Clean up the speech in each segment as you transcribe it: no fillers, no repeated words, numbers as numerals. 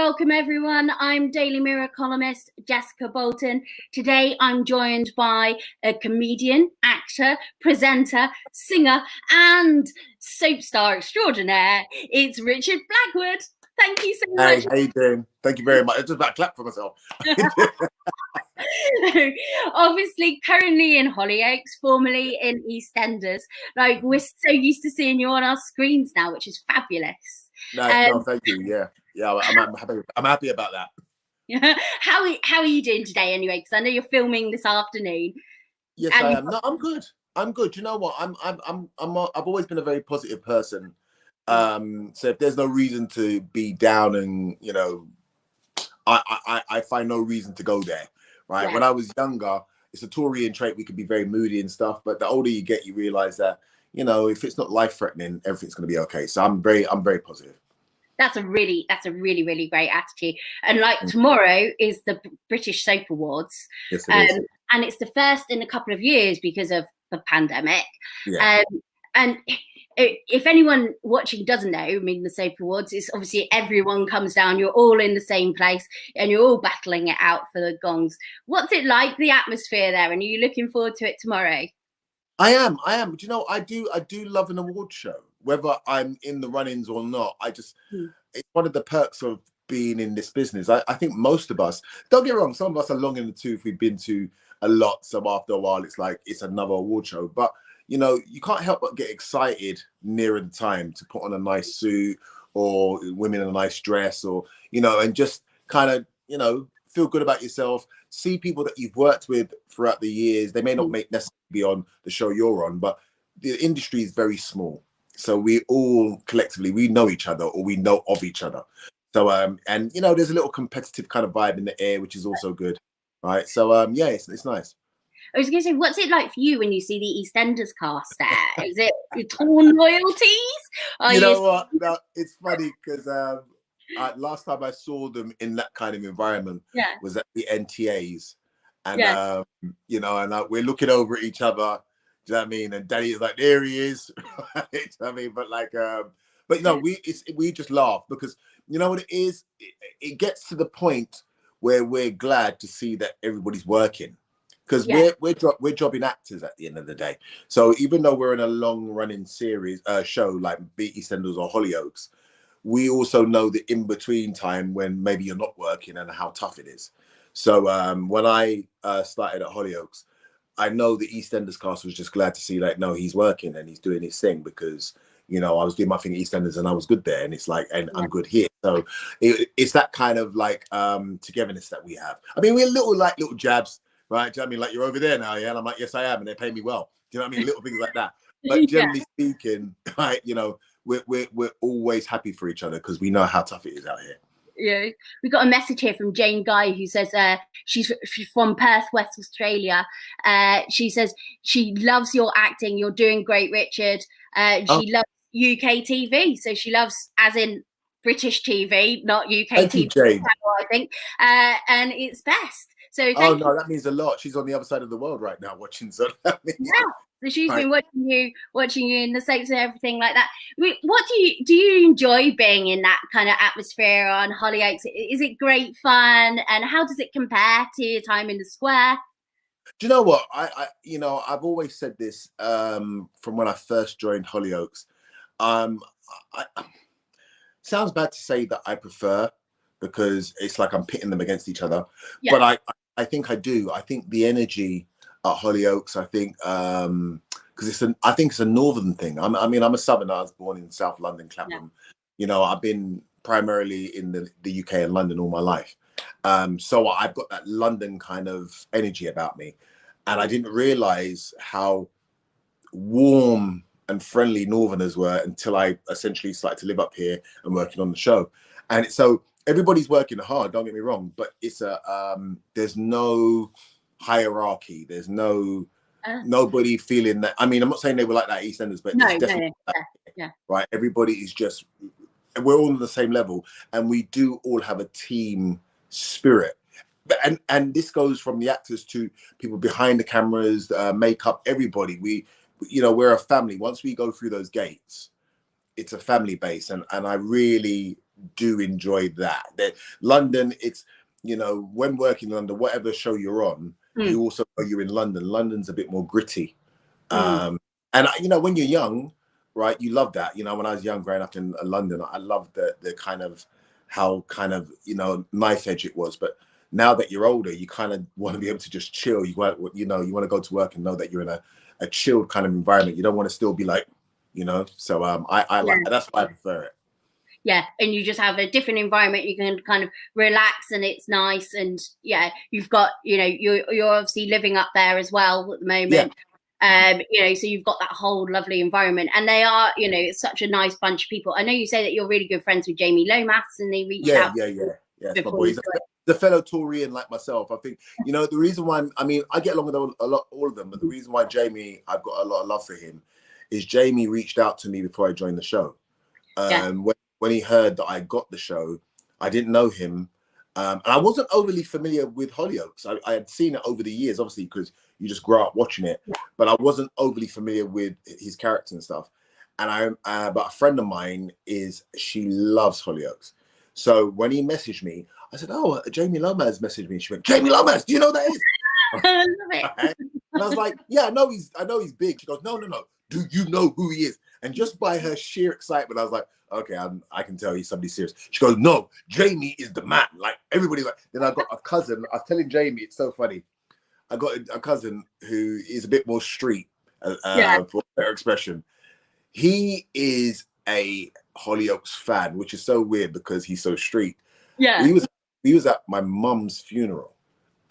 welcome everyone. I'm Daily Mirror columnist Jessica Bolton. Today I'm joined by a comedian, actor, presenter, singer and soap star extraordinaire. It's Richard Blackwood. Thank you so much. Hey, how you doing? Thank you very much. I just about clap for myself. Obviously currently in Hollyoaks, formerly in EastEnders. Like, we're so used to seeing you on our screens now, which is fabulous. No, thank you. Yeah, I'm happy about that. How are you doing today anyway? Because I know you're filming this afternoon. Yes, I am. No, I'm good. I'm good. You know what? I've always been a very positive person. So if there's no reason to be down, and you know, I find no reason to go there. Right. Yeah. When I was younger, it's a Taurian trait. We could be very moody and stuff, but the older you get, you realize that, you know, if it's not life threatening, everything's going to be okay. So I'm very positive. That's a really great attitude. And like tomorrow is the British Soap Awards. Yes, it is. And it's the first in a couple of years because of the pandemic. Yeah. And if anyone watching doesn't know, I mean, the Soap Awards is obviously everyone comes down, you're all in the same place and you're all battling it out for the gongs. What's it like, the atmosphere there? And are you looking forward to it tomorrow? I am. Do you know, I do love an award show, whether I'm in the run-ins or not. It's one of the perks of being in this business. I think most of us, don't get me wrong, some of us are long in the tooth. We've been to a lot. So after a while, it's like, it's another award show. But, you know, you can't help but get excited nearer the time to put on a nice suit, or women in a nice dress, or, you know, and just kind of, you know, feel good about yourself. See people that you've worked with throughout the years. They may not necessarily be on the show you're on, but the industry is very small. So we all collectively, we know each other, or we know of each other. So, and you know, there's a little competitive kind of vibe in the air, which is also good. Right. So, yeah, it's nice. I was going to say, what's it like for you when you see the EastEnders cast there? Is it torn loyalties? You know what? No, it's funny because last time I saw them in that kind of environment was at the NTAs. And, you know, and we're looking over at each other. Do you know what I mean? And Danny is like, there he is. Right? Do you know what I mean? But like, but you know, we just laugh because, you know what it is? It gets to the point where we're glad to see that everybody's working. Because we're jobbing actors at the end of the day. So even though we're in a long-running series show like Be EastEnders or Hollyoaks, we also know the in-between time when maybe you're not working and how tough it is. So when I started at Hollyoaks, I know the EastEnders cast was just glad to see, like, no, he's working and he's doing his thing, because, you know, I was doing my thing at EastEnders and I was good there, and it's like, and I'm good here. So it's that kind of like togetherness that we have. I mean, we're little jabs. Right, do you know what I mean? Like, you're over there now, yeah? And I'm like, yes, I am, and they pay me well. Do you know what I mean? Little things like that. But generally speaking, right, you know, we're always happy for each other because we know how tough it is out here. Yeah, we got a message here from Jane Guy, who says she's from Perth, West Australia. She says she loves your acting. You're doing great, Richard. She loves UK TV, so she loves, as in British TV, not UK TV. Jane. I think, and it's best. So no, that means a lot. She's on the other side of the world right now watching. So that means so she's been watching you in the soaps and everything like that. What do you enjoy being in that kind of atmosphere on Hollyoaks? Is it great fun, and how does it compare to your time in the square? Do you know what? You know, I've always said this from when I first joined Hollyoaks. Sounds bad to say that I prefer, because it's like I'm pitting them against each other. Yeah. But I think I do. I think the energy at Hollyoaks, I think, because I think it's a northern thing. I mean, I'm a southerner. I was born in South London, Clapham. Yeah. You know, I've been primarily in the UK and London all my life. So I've got that London kind of energy about me. And I didn't realize how warm and friendly Northerners were until I essentially started to live up here and working on the show. And so everybody's working hard, don't get me wrong, but it's there's no hierarchy. There's nobody feeling that. I mean, I'm not saying they were like that at EastEnders, but it's definitely right. Everybody is just, we're all on the same level, and we do all have a team spirit. And this goes from the actors to people behind the cameras, makeup, everybody. You know, we're a family. Once we go through those gates, it's a family base, and I really do enjoy that. London, it's, you know, when working in London, whatever show you're on, you also know you're in London. London's a bit more gritty. And, you know, when you're young, right, you love that. You know, when I was young growing up in London, I loved the kind of, how kind of, you know, knife edge it was. But now that you're older, you kind of want to be able to just chill. You want, you know, you want to go to work and know that you're in a chilled kind of environment. You don't want to still be like, you know, so I like, that's why I prefer it. Yeah, and you just have a different environment. You can kind of relax, and it's nice. And yeah, you've got, you know, you're obviously living up there as well at the moment. Yeah. You know, so you've got that whole lovely environment, and they are, you know, it's such a nice bunch of people. I know you say that you're really good friends with Jamie Lomas, and they reached out. Yeah. It's my boy. He's the fellow Tory like myself. I think, you know, the reason why, I mean, I get along with all of them, but the reason why Jamie, I've got a lot of love for him, is Jamie reached out to me before I joined the show. When he heard that I got the show, I didn't know him. And I wasn't overly familiar with Hollyoaks. I had seen it over the years, obviously, because you just grow up watching it. But I wasn't overly familiar with his character and stuff. And but a friend of mine she loves Hollyoaks. So when he messaged me, I said, "Oh, Jamie Lomas messaged me." She went, "Jamie Lomas, do you know who that is?" I love it. And I was like, "Yeah, I know he's big." She goes, "No. Do you know who he is?" And just by her sheer excitement, I was like, okay, I can tell he's somebody serious. She goes, "No, Jamie is the man." Like, everybody, like, then I got a cousin. I was telling Jamie, it's so funny. I got a cousin who is a bit more street, for better expression. He is a Hollyoaks fan, which is so weird because he's so street. Yeah. He was at my mum's funeral,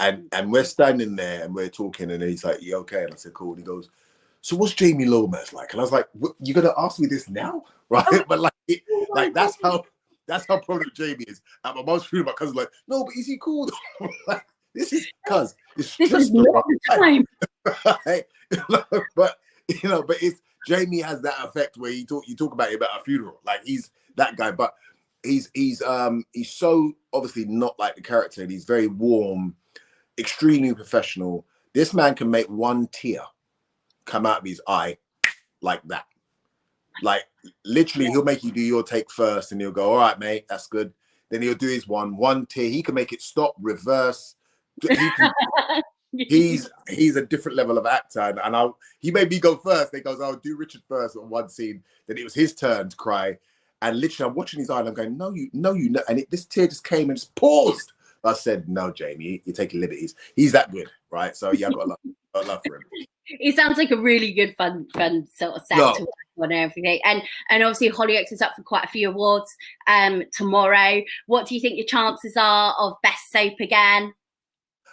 and we're standing there and we're talking, and he's like, "You okay?" And I said, "Cool." And he goes, "So what's Jamie Lomas like?" And I was like, "You're gonna ask me this now?" Right? But like that's how prominent Jamie is. At my mom's funeral, my cousin's like, "No, but is he cool?" Like, this is cuz it's this just is not the time. Right? But you know, but it's Jamie has that effect where you talk about him at a funeral. Like, he's that guy, but he's so obviously not like the character, and he's very warm, extremely professional. This man can make one tear come out of his eye like that. Like, literally, he'll make you do your take first, and he'll go, "All right, mate, that's good." Then he'll do his one tear. He can make it stop, reverse. He's a different level of actor, and he made me go first. He goes, "I'll do Richard first on one scene." Then it was his turn to cry, and literally, I'm watching his eye, and I'm going, "No, you know," and this tear just came and just paused. I said, "No, Jamie, you're taking liberties." He's that good, right? So yeah, I got a love for him. It sounds like a really good fun sort of set to work on and everything. And obviously Hollyoaks is up for quite a few awards tomorrow. What do you think your chances are of best soap again?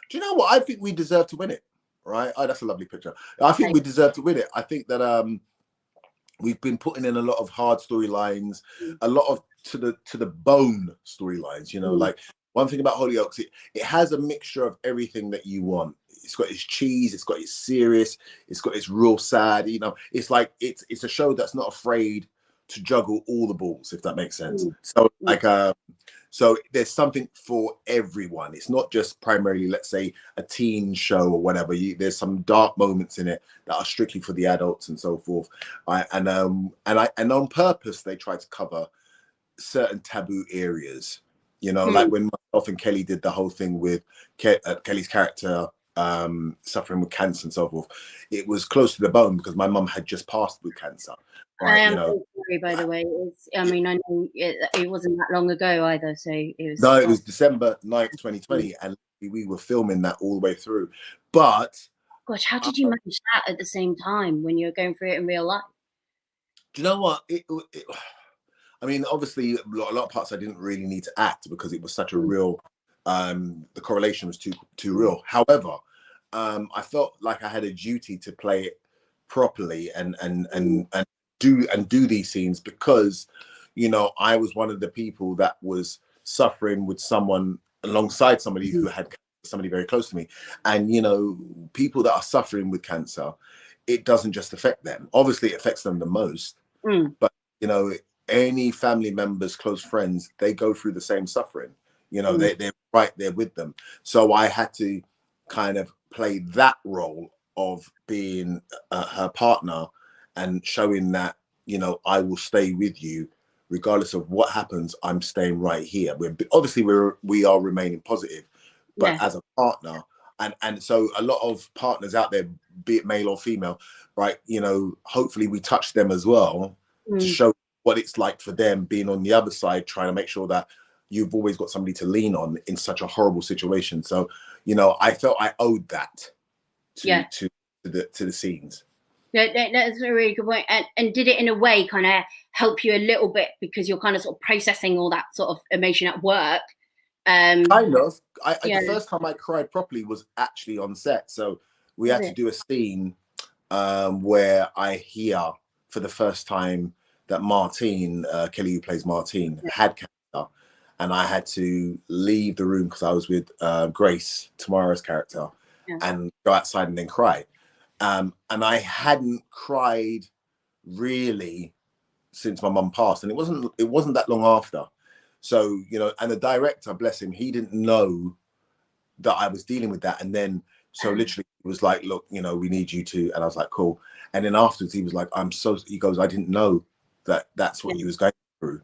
Do you know what? I think we deserve to win it, right? Oh, that's a lovely picture. I think we deserve to win it. I think that we've been putting in a lot of hard storylines, a lot of to the bone storylines, you know, like, one thing about Hollyoaks, it has a mixture of everything that you want. It's got its cheese, it's got its serious, it's got its real sad, you know. It's like it's a show that's not afraid to juggle all the balls, if that makes sense. So like so there's something for everyone. It's not just primarily, let's say, a teen show or whatever. There's some dark moments in it that are strictly for the adults and so forth. And on purpose they try to cover certain taboo areas. You know, like when myself and Kelly did the whole thing with Kelly's character suffering with cancer and so forth, it was close to the bone because my mum had just passed with cancer. Right? I am so sorry, by the way. I mean, I know it wasn't that long ago either, so it was. No, it was December 9th, 2020, and we were filming that all the way through. But gosh, how did you manage that at the same time when you were going through it in real life? Do you know what? I mean, obviously, a lot of parts I didn't really need to act because it was such a real. The correlation was too real. However, I felt like I had a duty to play it properly and do these scenes because, you know, I was one of the people that was suffering with someone alongside somebody who had somebody very close to me, and you know, people that are suffering with cancer, it doesn't just affect them. Obviously, it affects them the most, but you know. Any family members, close friends, they go through the same suffering. You know, they're right there with them. So I had to kind of play that role of being her partner and showing that, you know, I will stay with you regardless of what happens, I'm staying right here. We are remaining positive, but as a partner, and so a lot of partners out there, be it male or female, right? You know, hopefully we touch them as well to show what it's like for them being on the other side, trying to make sure that you've always got somebody to lean on in such a horrible situation. So, you know, I felt I owed that to the scenes. That's a really good point. And did it in a way kind of help you a little bit because you're kind of sort of processing all that sort of emotion at work? Kind of. The first time I cried properly was actually on set. So we had to do a scene where I hear for the first time that Martine, Kelly, who plays Martine, had cancer. And I had to leave the room because I was with Grace, Tamara's character, and go outside and then cry. And I hadn't cried really since my mum passed, and it wasn't that long after. So, you know, and the director, bless him, he didn't know that I was dealing with that. And then, so literally it was like, look, you know, we need you to, and I was like, cool. And then afterwards he was like, he goes, I didn't know that that's what he was going through.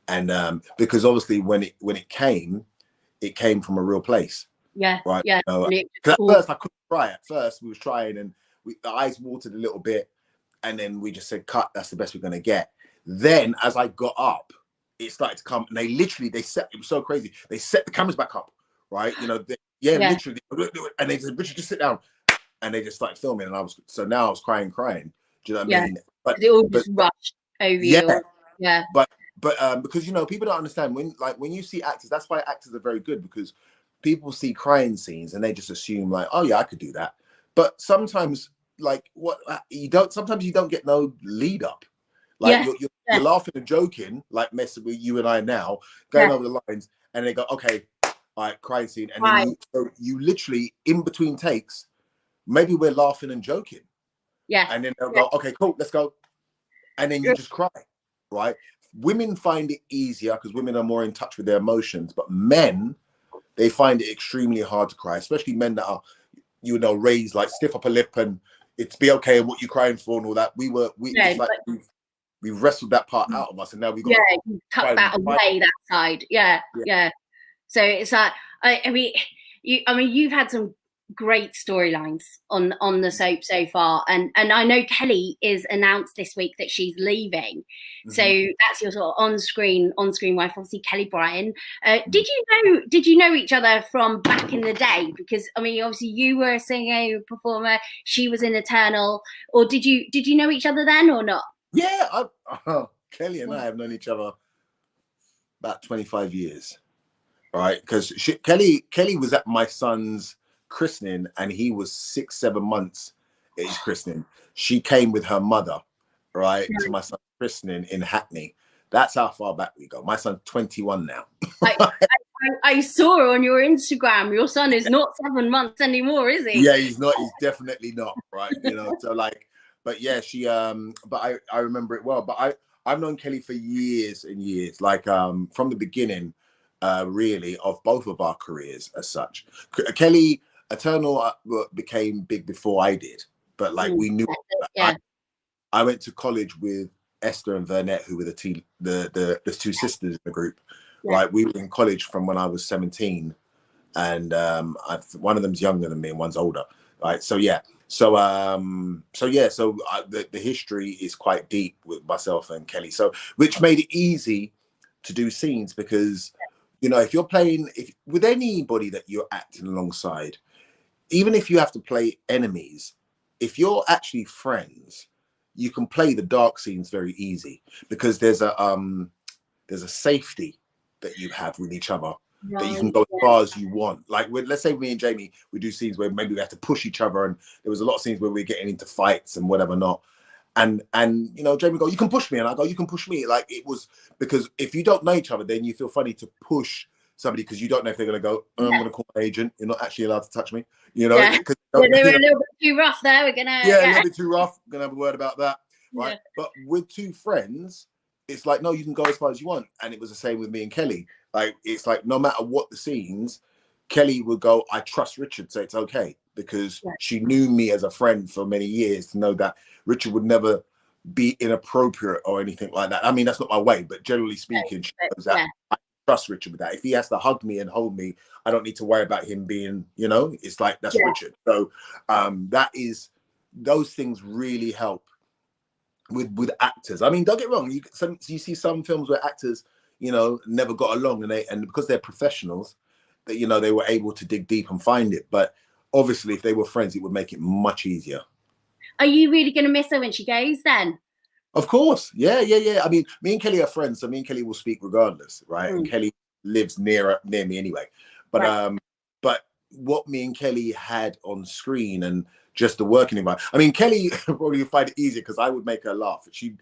And because obviously when it came from a real place. Yeah. Right. Yeah. You know, at first I couldn't cry. At first we was trying, and the eyes watered a little bit, and then we just said, cut, that's the best we're gonna get. Then as I got up, it started to come, and it was so crazy. They set the cameras back up, right? You know, literally, and they said, Richard, just sit down. And they just started filming, and I was crying. Do you know what I mean? But it all just rushed over you. Yeah. But because, you know, people don't understand when you see actors, that's why actors are very good, because people see crying scenes and they just assume like, oh yeah, I could do that. But sometimes sometimes you don't get no lead up. Like you're laughing and joking, like messing with you and I now, going over the lines, and they go, okay, all right, crying scene. And then you literally, in between takes, maybe we're laughing and joking. Yeah. And then they'll go, okay, cool, let's go. And then you just cry, right? Women find it easier because women are more in touch with their emotions, but men, they find it extremely hard to cry, especially men that are, you know, raised like stiff upper lip and it's be okay and what you're crying for and all that. We've wrestled that part out of us, and now we've got you tuck that away, that side. Yeah. So it's like, I mean, you've had some great storylines on the soap so far, and I know Kelly is announced this week that she's leaving. So that's your sort of on-screen wife, obviously Kelly Bryan. Did you know each other from back in the day? Because I mean, obviously you were a singer, a performer, she was in Eternal, or did you know each other then or not? Yeah, Kelly and I have known each other about 25 years, right? Because Kelly was at my son's christening, and he was 6-7 months at his christening. She came with her mother, right, to my son's christening in Hackney. That's how far back we go. My son's 21 now. I saw on your Instagram, your son is not 7 months anymore, is he? Yeah, he's not. He's definitely not, right? You know, so like, but yeah, she but I remember it well. But I've known Kelly for years and years, like from the beginning, really, of both of our careers as such. Kelly, Eternal became big before I did, but like we knew. I went to college with Esther and Vernette, who were the two sisters in the group. Right, we were in college from when I was 17, and one of them's younger than me and one's older. Right, so yeah. So the history is quite deep with myself and Kelly. So, which made it easy to do scenes because, you know, if you're playing with anybody that you're acting alongside, even if you have to play enemies, if you're actually friends, you can play the dark scenes very easy because there's a safety that you have with each other. That you can go as far as you want. Like, let's say me and Jamie, we do scenes where maybe we have to push each other, and there was a lot of scenes where we're getting into fights and whatever not. And you know, Jamie go, you can push me, and I go, you can push me. Like, it was because if you don't know each other, then you feel funny to push somebody because you don't know if they're gonna go, I'm gonna call my agent. You're not actually allowed to touch me. You know, they were a little bit too rough there. We're gonna a little bit too rough. We're gonna have a word about that, right? But with two friends, it's like, no, you can go as far as you want. And it was the same with me and Kelly. Like, it's like, no matter what the scenes, Kelly would go, I trust Richard, so it's okay. Because she knew me as a friend for many years to know that Richard would never be inappropriate or anything like that. I mean, that's not my way, but generally speaking, she knows that I trust Richard with that. If he has to hug me and hold me, I don't need to worry about him being, it's like, that's Richard. So those things really help with actors. I mean, don't get wrong, you see some films where actors, never got along, and because they're professionals, that they were able to dig deep and find it. But obviously, if they were friends, it would make it much easier. Are you really going to miss her when she goes then? Of course. Yeah. I mean, me and Kelly are friends, so me and Kelly will speak regardless, right? And Kelly lives near me anyway. But but what me and Kelly had on screen and just the working environment. I mean, Kelly probably would find it easier because I would make her laugh. She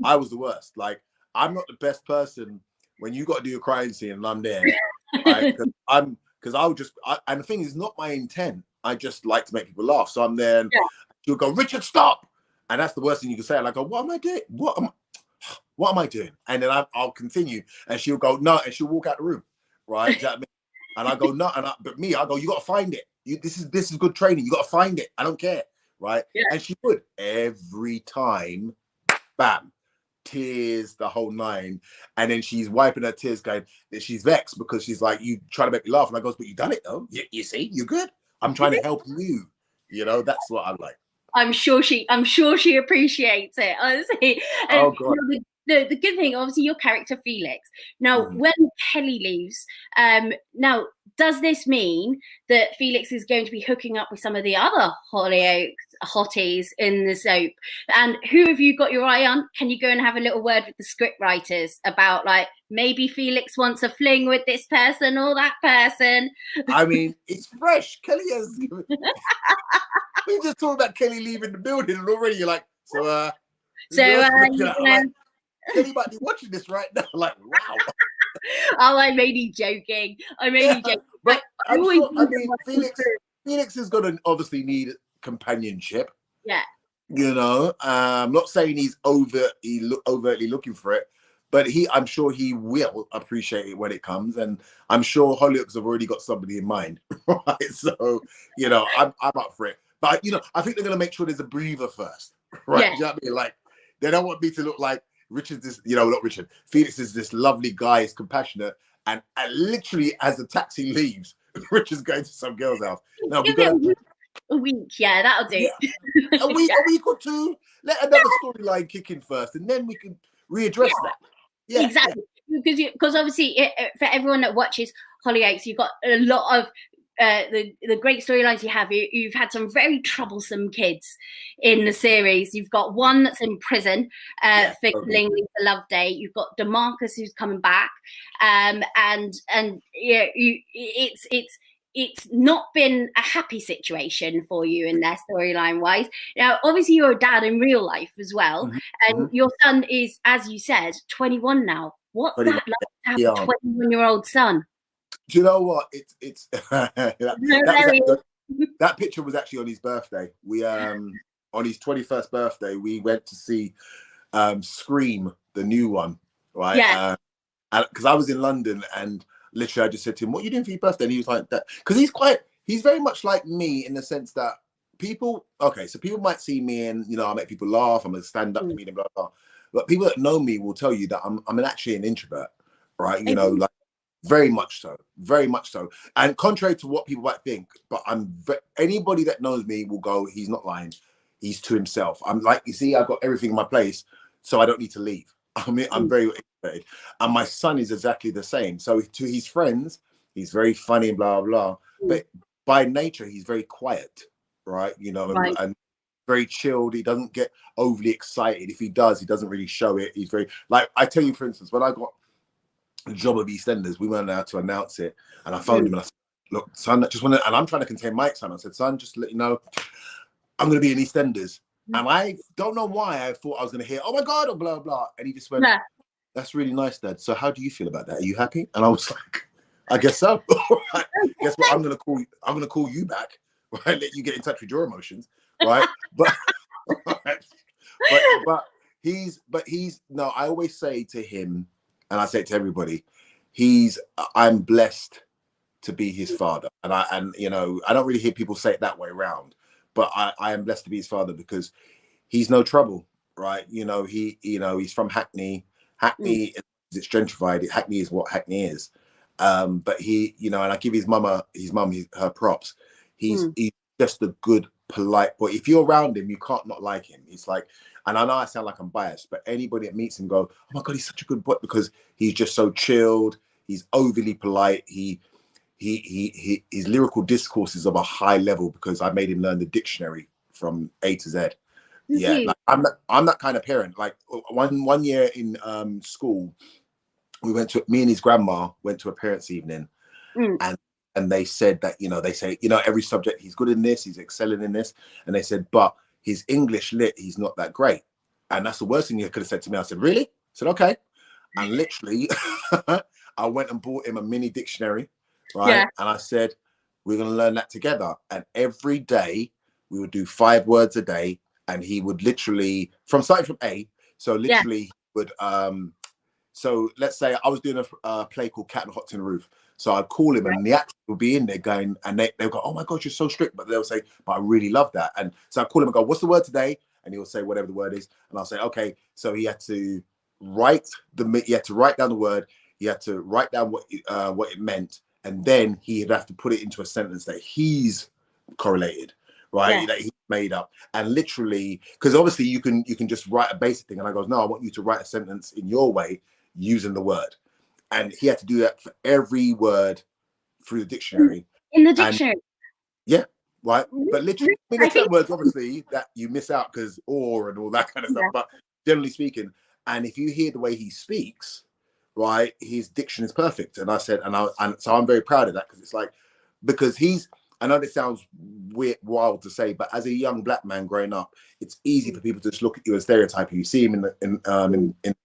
I was the worst. Like, I'm not the best person when you got to do a crime scene and I'm there, right? Because I would just, and the thing is, not my intent. I just like to make people laugh. So I'm there and she'll go, Richard, stop. And that's the worst thing you can say. And I go, what am I doing? What am I doing? And then I'll continue. And she'll go, no. And she'll walk out the room. Right? Do you know what I mean? And I go, no. I go, you got to find it. This is good training. You got to find it. I don't care. Right? Yeah. And she would. Every time, bam, tears, the whole nine. And then she's wiping her tears going, that she's vexed because she's like, you try to make me laugh. And I goes, but you done it though. You see, you're good. I'm trying to help you. That's what I like. I'm sure she appreciates it, honestly. And oh God. The good thing, obviously, your character Felix. Now, when Kelly leaves, now does this mean that Felix is going to be hooking up with some of the other Hollyoaks hotties in the soap? And who have you got your eye on? Can you go and have a little word with the script writers about, like, maybe Felix wants a fling with this person or that person? I mean, it's fresh. Kelly has. We just talked about Kelly leaving the building, and already you're like, Kelly might be watching this right now. Like, wow. Oh, I'm only joking. But Felix is going to obviously need companionship. Yeah. I'm not saying he's overtly looking for it, but I'm sure he will appreciate it when it comes, and I'm sure Hollyoaks have already got somebody in mind, right? So, I'm up for it. But I think they're going to make sure there's a breather first, right? Yeah. Do you know what I mean? Like, they don't want me to look like Richard's this, not Richard. Felix is this lovely guy, he's compassionate, and literally as the taxi leaves, Richard's going to some girl's house. No, we're going a week, yeah, that'll do. Yeah. A week or two. Let another storyline kick in first, and then we can readdress that. Yeah, exactly. Because obviously, for everyone that watches Hollyoaks, you've got a lot of the great storylines you have. You've had some very troublesome kids in the series. You've got one that's in prison for killing Lisa Loveday. You've got DeMarcus who's coming back, and it's not been a happy situation for you in their storyline wise. Now, obviously, you're a dad in real life as well, and your son is, as you said, 21 now. What's that like to have a 21-year-old son? Do you know what? It's that picture was actually on his birthday. We on his 21st birthday, we went to see Scream, the new one, right? Yeah. Because I was in London, and literally I just said to him, "What are you doing for your birthday?" And he was like, "That," because he's very much like me in the sense that people might see me and I make people laugh. I'm a stand-up comedian, blah blah. But people that know me will tell you that I'm actually an introvert, right? Like. Very much so. And contrary to what people might think, but anybody that knows me will go, he's not lying. He's to himself. I'm like, you see, I've got everything in my place, so I don't need to leave. I'm very excited. And my son is exactly the same. So to his friends, he's very funny and blah, blah. But by nature, he's very quiet, right? Right. And very chilled. He doesn't get overly excited. If he does, he doesn't really show it. He's very, like, I tell you, for instance, when I got the job of EastEnders, we went out to announce it, and I phoned him and I said, "Look, son, and I'm trying to contain my excitement. I said, son, just to let you know, I'm going to be in EastEnders." And I don't know why I thought I was going to hear, "Oh my God," or blah blah. And he just went, "That's really nice, Dad. So how do you feel about that? Are you happy?" And I was like, "I guess so." Right. Guess what? I'm going to call you back. Right? Let you get in touch with your emotions, right? But he's no. I always say to him. And I say it to everybody, I'm blessed to be his father. And I don't really hear people say it that way around, but I am blessed to be his father because he's no trouble, right? He's from Hackney. Hackney, it's gentrified. Hackney is what Hackney is. But he, and I give his mum her props. He's just a good, polite boy. If you're around him, you can't not like him. It's like, and I know I sound like I'm biased, but anybody that meets him go, oh my God, he's such a good boy, because he's just so chilled. He's overly polite. His lyrical discourse is of a high level, because I made him learn the dictionary from A to Z. Yeah, like I'm that kind of parent. Like one year in school, me and his grandma went to a parents' evening, and they said that, they say, every subject he's good in this, he's excelling in this, and they said, but his English lit, he's not that great. And that's the worst thing you could have said to me. I said, really? I said, okay. And literally I went and bought him a mini dictionary, right? Yeah. And I said, we're going to learn that together. And every day we would do 5 words a day, and he would literally, starting from A, so literally he would, so let's say I was doing a play called Cat and Hot Tin Roof. So I'd call him, and the actor would be in there going, and they'll go, oh my God, you're so strict. But they'll say, but I really love that. And so I call him and go, what's the word today? And he'll say whatever the word is. And I'll say, okay. So he had to write down the word. He had to write down what it meant. And then he'd have to put it into a sentence that he's correlated, right? That he made up. And literally, because obviously you can just write a basic thing. And I goes, no, I want you to write a sentence in your way using the word. And he had to do that for every word through the dictionary. In the dictionary? Right. But literally, there's certain words, obviously, that you miss out because or and all that kind of stuff. But generally speaking, and if you hear the way he speaks, right, his diction is perfect. And I said, and so I'm very proud of that, because it's like, because I know this sounds weird, wild to say, but as a young black man growing up, it's easy for people to just look at you and stereotype you. You see him in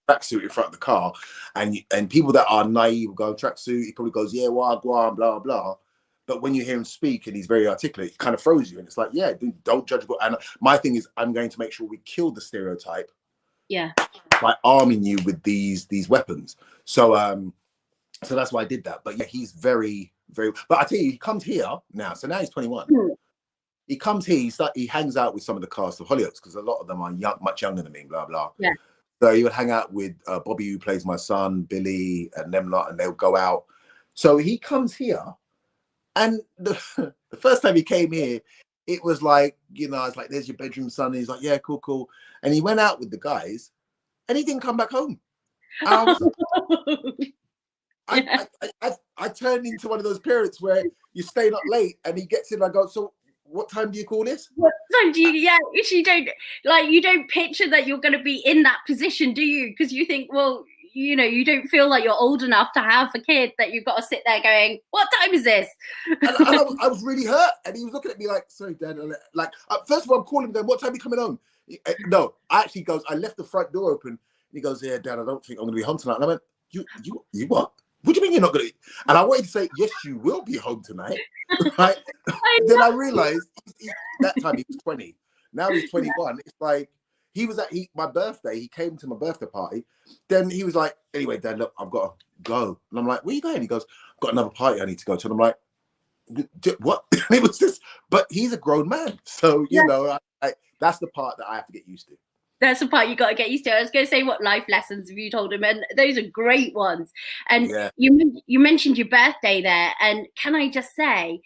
tracksuit in front of the car, and people that are naive go tracksuit. He probably goes, yeah, well, blah blah blah. But when you hear him speak and he's very articulate, it kind of throws you, and it's like, yeah, dude, don't judge. And my thing is, I'm going to make sure we kill the stereotype. Yeah. By arming you with these weapons. So so that's why I did that. But yeah, he's very, very. But I tell you, he comes here now. So now he's 21. He comes here. He hangs out with some of the cast of Hollyoaks, because a lot of them are much younger than me. Blah blah. Yeah. So he would hang out with Bobby, who plays my son, Billy, and them lot, and they'll go out. So he comes here, and the first time he came here, it was like, I was like, "There's your bedroom, son." And he's like, "Yeah, cool." And he went out with the guys, and he didn't come back home. I was I turned into one of those parents where you stay up late, and he gets in. And I go, so what time do you call this? What time do you? Yeah, if you don't picture that you're going to be in that position, do you? Because you think, well, you don't feel like you're old enough to have a kid, that you've got to sit there going, what time is this? And I was really hurt, and he was looking at me like, sorry, Dad. Like, first of all, I'm calling him, then what time are you coming home? No, actually goes, I left the front door open. And he goes, yeah, Dad, I don't think I'm going to be home tonight. And I went, you what? What do you mean you're not going to? And I wanted to say, yes, you will be home tonight. Right? Then I realized that time he was 20. Now he's 21. It's like, he was at my birthday. He came to my birthday party. Then he was like, anyway, Dad, look, I've got to go. And I'm like, where are you going? He goes, I've got another party I need to go to. And I'm like, what? It was just, but he's a grown man. So, that's the part that I have to get used to. That's the part you got to get used to. I was going to say, what life lessons have you told him? And those are great ones. And you mentioned your birthday there. And can I just say,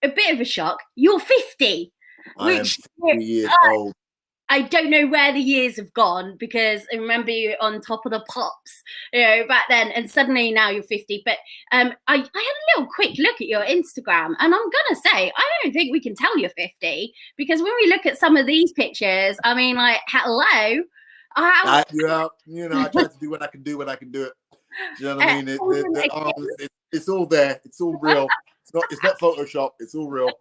a bit of a shock, you're 50. I am 50 years old. I don't know where the years have gone, because I remember you on Top of the Pops, back then, and suddenly now you're 50. But I had a little quick look at your Instagram, and I'm going to say, I don't think we can tell you're 50, because when we look at some of these pictures, I mean, like, hello. I try to do what I can do when I can do it. Do you know what I mean? It's all there. It's all real. It's not Photoshop. It's all real.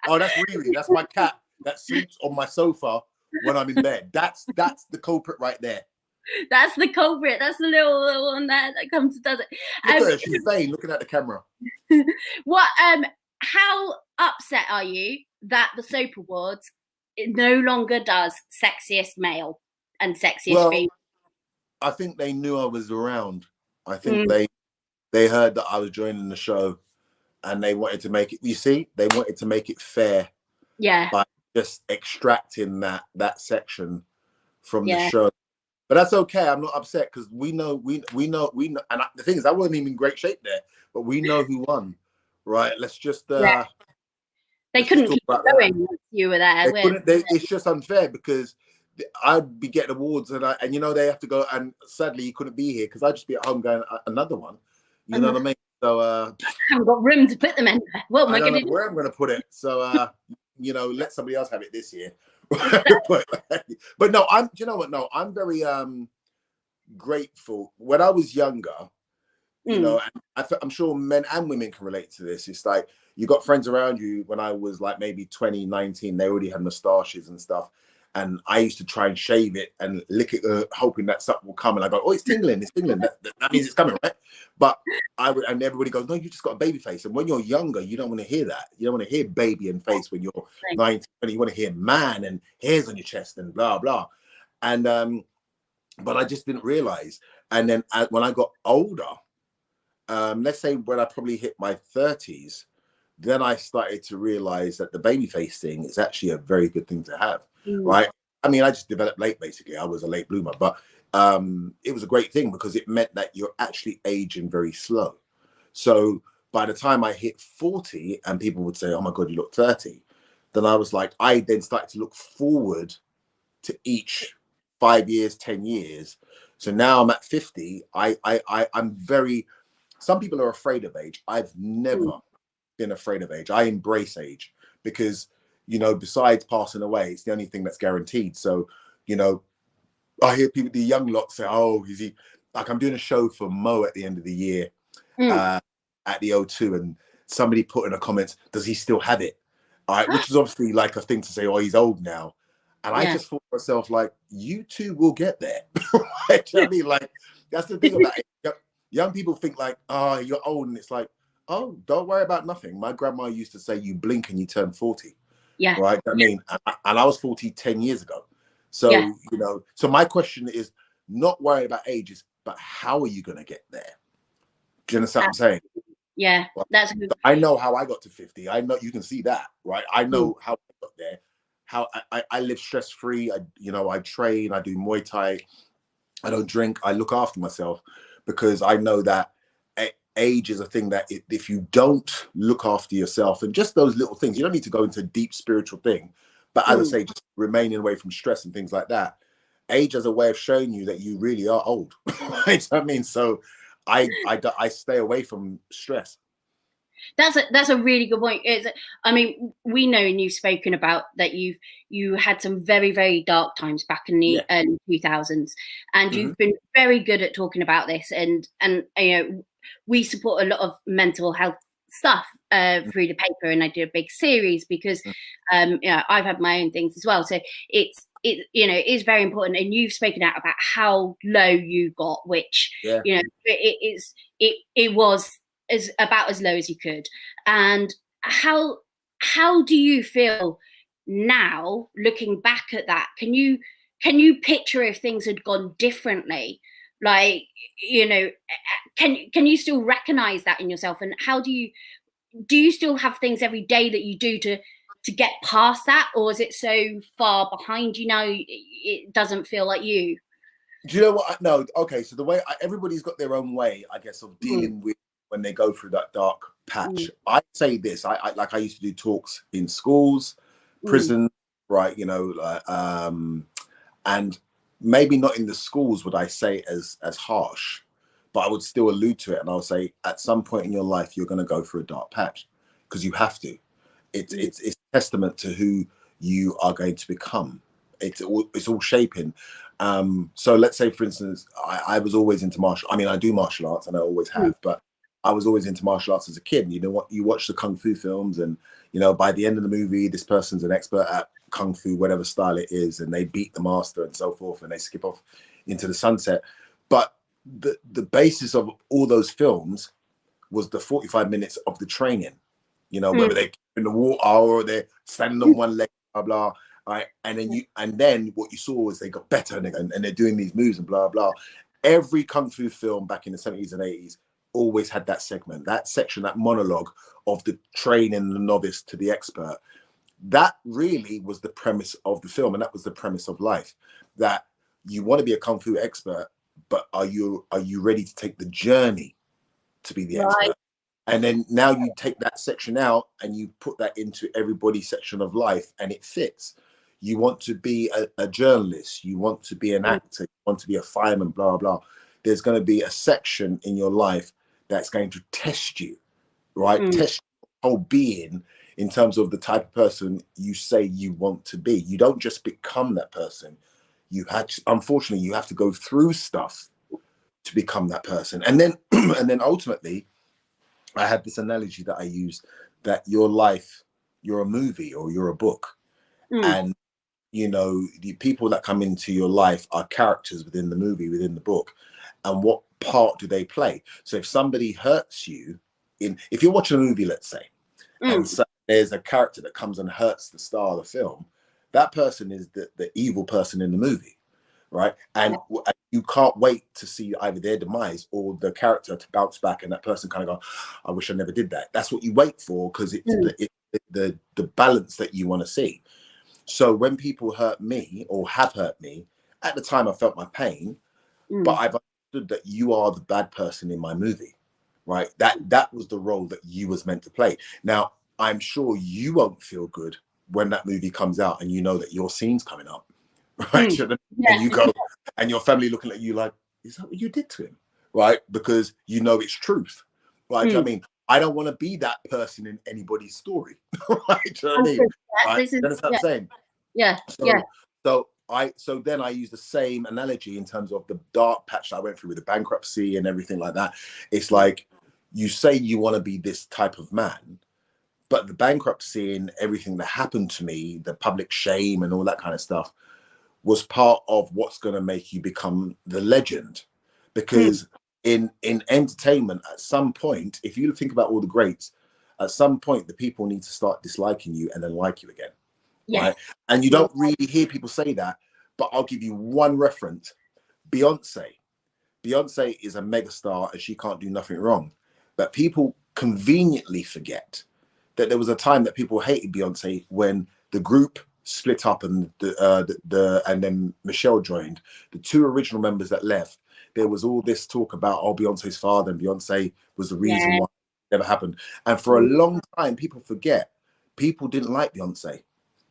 Oh, that's Riri. That's my cat that sleeps on my sofa when I'm in bed. That's the culprit right there. That's the culprit. That's the little one that comes and does it. Look at her. She's vain looking at the camera. What? How upset are you that the Soap Awards no longer does sexiest male and sexiest female? I think they knew I was around. I think they heard that I was joining the show, and they wanted to make it. You see, they wanted to make it fair. Yeah. By just extracting that section from the show. But that's okay. I'm not upset because we know. And the thing is, I wasn't even in great shape there, but we know who won, right? Let's just. They couldn't keep going once you were there. It's just unfair because I'd be getting awards and they have to go, and sadly you couldn't be here because I'd just be at home going another one. You know what I mean? So I haven't got room to put them in. Well, I don't know where I'm going to put it. So let somebody else have it this year. but no, I'm. You know what? No, I'm very grateful. When I was younger, and I'm sure men and women can relate to this. It's like you got friends around you. When I was like maybe 20, 19, they already had moustaches and stuff. And I used to try and shave it and lick it, hoping that something will come. And I go, oh, it's tingling, it's tingling. That means it's coming, right? But and everybody goes, no, you just got a baby face. And when you're younger, you don't want to hear that. You don't want to hear baby and face when you're 19. You want to hear man and hairs on your chest and blah, blah. And, but I just didn't realize. And then when I got older, let's say when I probably hit my 30s, then I started to realize that the baby face thing is actually a very good thing to have. Right. I mean, I just developed late, basically. I was a late bloomer, but it was a great thing because it meant that you're actually aging very slow. So by the time I hit 40 and people would say, oh my God, you look 30, then I was like, I then started to look forward to each 5 years, 10 years. So now I'm at 50. I'm very, some people are afraid of age. I've never been afraid of age. I embrace age because besides passing away, it's the only thing that's guaranteed. So, I hear people, the young lot say, oh, is he, like I'm doing a show for Mo at the end of the year at the O2 and somebody put in a comment, does he still have it? All right, which is obviously like a thing to say, oh, he's old now. And I just thought to myself, like, you two will get there. Right? Do you know what I mean? Like, that's the thing about it. Young people think like, oh, you're old. And it's like, oh, don't worry about nothing. My grandma used to say, you blink and you turn 40. Yeah. Right. I mean, and I was 40 10 years ago. So, so my question is not worry about ages, but how are you going to get there? Do you understand what I'm saying? Yeah. Well, that's. I know how I got to 50. I know you can see that, right? I know how I got there, how I live stress-free. I train, I do Muay Thai. I don't drink. I look after myself because I know that age is a thing that if you don't look after yourself and just those little things, you don't need to go into a deep spiritual thing, but as I say, just remaining away from stress and things like that. Age as a way of showing you that you really are old. Right? I mean, so I stay away from stress. That's a really good point. I mean, we know, and you've spoken about that you had some very, very dark times back in the early 2000s, and you've been very good at talking about this. And we support a lot of mental health stuff through the paper, and I did a big series because I've had my own things as well. So it is very important. And you've spoken out about how low you got, which it was about as low as you could. And how do you feel now looking back at that? Can you picture if things had gone differently? Like, can you still recognize that in yourself? And how do you still have things every day that you do to get past that, or is it so far behind you now it doesn't feel like you? Do you know what? No, okay. So the way everybody's got their own way, I guess, of dealing with when they go through that dark patch. I'd say this. I used to do talks in schools, prisons, right? And maybe not in the schools would I say as harsh, but I would still allude to it, and I'll say at some point in your life you're going to go through a dark patch because you have to. It's testament to who you are going to become. It's all shaping. So let's say, for instance, I was always into I mean, I do martial arts and I always have, but I was always into martial arts as a kid. You know what? You watch the kung fu films, and by the end of the movie, this person's an expert at kung fu, whatever style it is, and they beat the master and so forth, and they skip off into the sunset. But the basis of all those films was the 45 minutes of the training. Whether they're in the water or they're standing on one leg, blah blah. Right, and then what you saw was they got better and they're doing these moves and blah blah. Every kung fu film back in the 70s and 80s always had that segment, that section, that monologue of the training the novice to the expert. That really was the premise of the film, and that was the premise of life. That you want to be a kung fu expert, but are you ready to take the journey to be the expert? And then now you take that section out and you put that into everybody's section of life, and it fits. You want to be a journalist, you want to be an actor, you want to be a fireman, blah, blah. There's going to be a section in your life that's going to test you, right? Test your whole being in terms of the type of person you say you want to be. You don't just become that person. Unfortunately, you have to go through stuff to become that person. And then, and then ultimately, I had this analogy that I use, that your life, you're a movie or you're a book. And, you know, the people that come into your life are characters within the movie, within the book. And what part do they play? So if somebody hurts you, if you're watching a movie, let's say, and so there's a character that comes and hurts the star of the film, that person is the evil person in the movie. Right. And you can't wait to see either their demise or the character to bounce back, and that person kind of go, I wish I never did that. That's what you wait for, because it's the balance that you want to see. So when people hurt me or have hurt me, at the time I felt my pain, but I've understood that you are the bad person in my movie. Right. That was the role that you was meant to play. Now, I'm sure you won't feel good when that movie comes out and you know that your scene's coming up. Right. And you go, and your family looking at you like, is that what you did to him? Right. Because you know it's truth. Right. Do you know what I mean? I don't want to be that person in anybody's story. Right. Do you know what I mean? Right? That's what I'm saying. Yeah. So then I use the same analogy in terms of the dark patch that I went through with the bankruptcy and everything like that. It's like, you say you want to be this type of man, but the bankruptcy and everything that happened to me, the public shame and all that kind of stuff, was part of what's going to make you become the legend. Because in entertainment, at some point, if you think about all the greats, at some point the people need to start disliking you and then like you again. Right. And you don't really hear people say that, but I'll give you one reference. Beyonce is a megastar and she can't do nothing wrong, but people conveniently forget that there was a time that people hated Beyonce when the group split up and and then Michelle joined. The two original members that left, there was all this talk about, Beyonce's father, and Beyonce was the reason why it never happened. And for a long time, people forget, people didn't like Beyonce,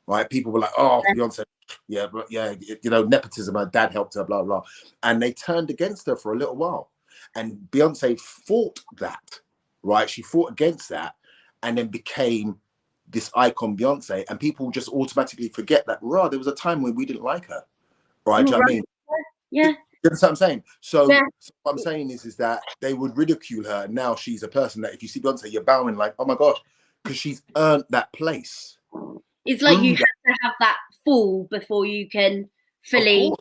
right? People were like, Beyonce, you know, nepotism, her dad helped her, blah, blah. And they turned against her for a little while. And Beyonce fought that, right? She fought against that and then became this icon Beyonce, and people just automatically forget that, there was a time when we didn't like her. Right? Do you know what I mean? Yeah. You understand what I'm saying? So what I'm saying is that they would ridicule her. And now she's a person that if you see Beyonce, you're bowing like, oh my gosh, because she's earned that place. It's like you have to have that fall before you can fully,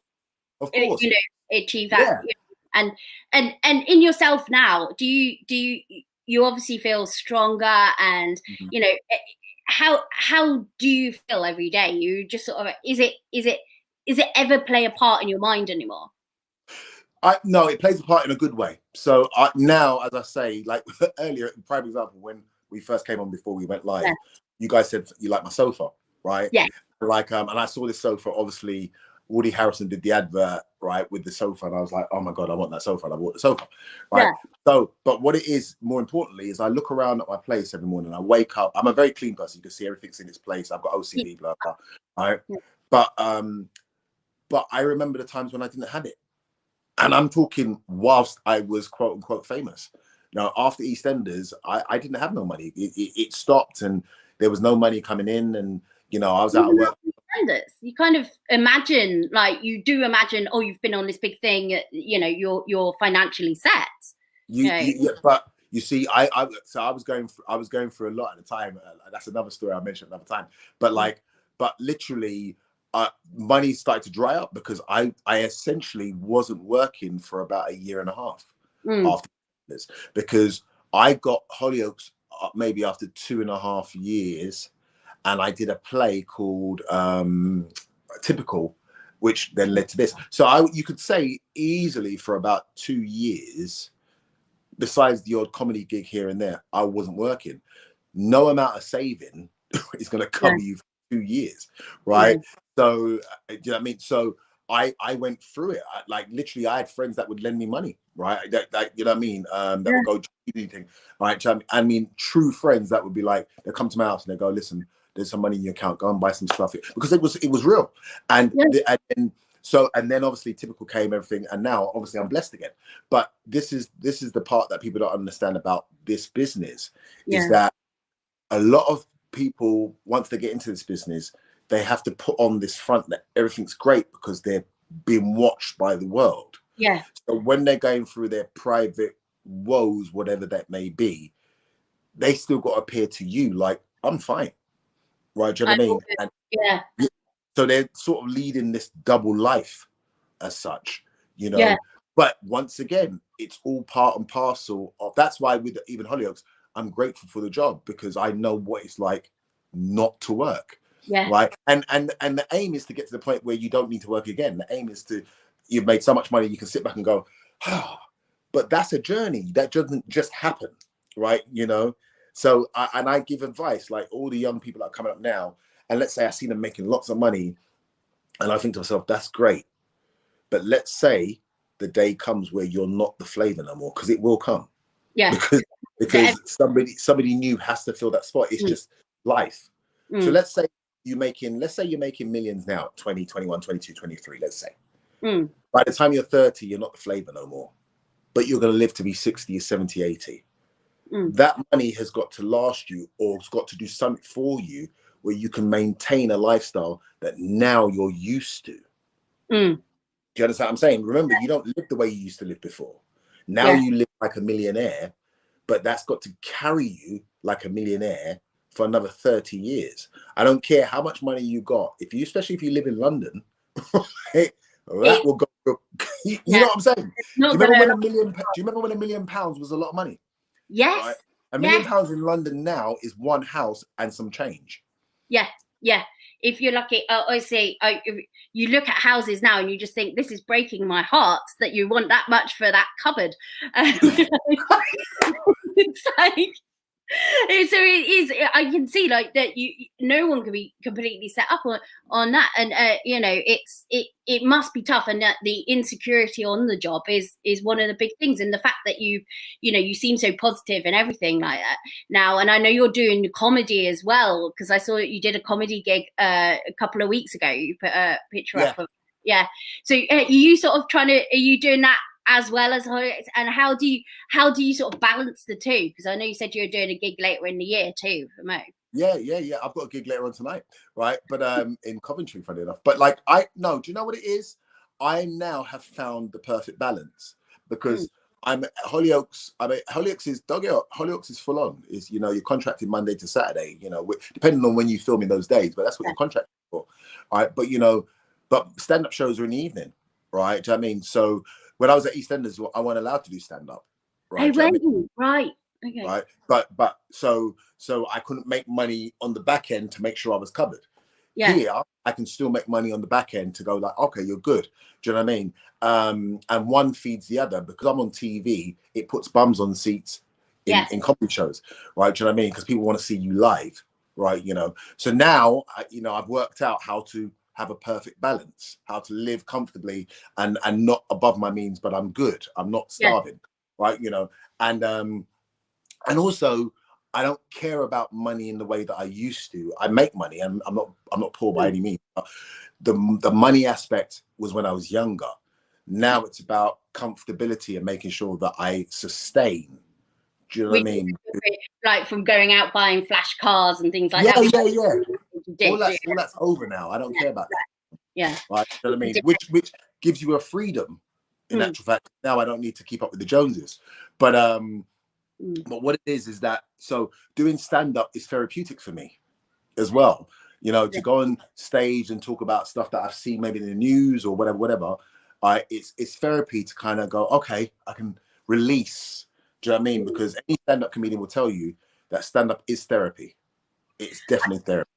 of course. You know, achieve that. Yeah. And in yourself now, do you obviously feel stronger, and you know, how do you feel every day? You just sort of, is it ever play a part in your mind anymore? No, it plays a part in a good way. So now, as I say, like earlier, prime example, when we first came on before we went live, you guys said you like my sofa, right? Yeah. Like, and I saw this sofa. Obviously, Woody Harrelson did the advert, right, with the sofa, and I was like, oh my god, I want that sofa, and I bought the sofa, right? Yeah. So, but what it is, more importantly, is I look around at my place every morning. I wake up. I'm a very clean person. You can see everything's in its place. I've got OCD, blah blah, right? Yeah. But I remember the times when I didn't have it. And I'm talking whilst I was quote unquote famous. Now, after EastEnders, I didn't have no money. It stopped, and there was no money coming in, and you know, I was out of work. You kind of imagine, like, you do imagine, you've been on this big thing, you know, you're financially set. But you see, I was going through a lot at the time. That's another story I'll mention another time. But but literally, money started to dry up because I essentially wasn't working for about a year and a half after this, because I got Hollyoaks maybe after 2.5 years, and I did a play called Typical, which then led to this. So you could say easily for about 2 years, besides the odd comedy gig here and there, I wasn't working. No amount of saving is going to cover you for 2 years, right? So, do you know what I mean? So I went through it. Like literally, I had friends that would lend me money, right? That you know what I mean? That would go do anything, right? I mean, true friends that would be like, they come to my house and they go, listen, there's some money in your account, go and buy some stuff, because it was real. And and then obviously typical came, everything, and now obviously I'm blessed again. But this is the part that people don't understand about this business, is that a lot of people, once they get into this business, they have to put on this front that everything's great because they're being watched by the world. Yeah. So when they're going through their private woes, whatever that may be, they still got to appear to you like, I'm fine. Right? Do you know what I mean? And so they're sort of leading this double life as such, you know. But once again, it's all part and parcel of, that's why with even Hollyoaks, I'm grateful for the job, because I know what it's like not to work. Right. And the aim is to get to the point where you don't need to work again. The aim is to, you've made so much money, you can sit back and go, but that's a journey that doesn't just happen. Right. You know, so I give advice, like all the young people that are coming up now, and let's say I see them making lots of money, and I think to myself, that's great. But let's say the day comes where you're not the flavor no more, because it will come. Because somebody new has to fill that spot. It's just life. So let's say you're making millions now, 20, 21, 22, 23, let's say. By the time you're 30, you're not the flavor no more. But you're going to live to be 60, 70, 80. That money has got to last you, or it's got to do something for you where you can maintain a lifestyle that now you're used to. Do you understand what I'm saying? Remember, you don't live the way you used to live before. Now you live like a millionaire, but that's got to carry you like a millionaire for another 30 years. I don't care how much money you got. Especially if you live in London, that will go. You know what I'm saying? Do you remember when £1 million was a lot of money? Yes. Right? £1 million in London now is one house and some change. Yeah. If you're lucky, you look at houses now and you just think, this is breaking my heart that you want that much for that cupboard. It's like, so it is. I can see like that. No one can be completely set up on that, and you know, it must be tough, and that the insecurity on the job is one of the big things, and the fact that you seem so positive and everything like that now. And I know you're doing comedy as well, because I saw that you did a comedy gig a couple of weeks ago. You put a picture up of So are you sort of are you doing that as well as Hollyoaks, and how do you sort of balance the two? Because I know you said you're doing a gig later in the year too for Mo. Yeah. I've got a gig later on tonight, right? But in Coventry, funny enough. But like, do you know what it is? I now have found the perfect balance, because I'm at Hollyoaks. Hollyoaks is full on. Is, you know, you're contracted Monday to Saturday. You know, depending on when you film in those days, but that's what you're contracted for, right? But you know, stand-up shows are in the evening, right? Do you know what I mean? So when I was at EastEnders, I wasn't allowed to do stand-up. Right? Right. Okay. Right. But so I couldn't make money on the back end to make sure I was covered. Here, I can still make money on the back end to go like, okay, you're good. Do you know what I mean? And one feeds the other, because I'm on TV. It puts bums on seats in comedy shows, right? Do you know what I mean? Because people want to see you live, right? You know. So now, I've worked out how to have a perfect balance, how to live comfortably and not above my means, but I'm good. I'm not starving, right? You know, and also I don't care about money in the way that I used to. I make money, and I'm not poor by any means. The money aspect was when I was younger. Now it's about comfortability and making sure that I sustain. Do you know what I mean? Like from going out buying flash cars and things like that. All that's over now. I don't care about that. Yeah. Right. You know what I mean? Which gives you a freedom in actual fact. Now I don't need to keep up with the Joneses. But what it is that, so doing stand-up is therapeutic for me as well. You know, to go on stage and talk about stuff that I've seen maybe in the news or whatever. It's therapy to kind of go, okay, I can release. Do you know what I mean? Because any stand-up comedian will tell you that stand-up is therapy. It's definitely therapy.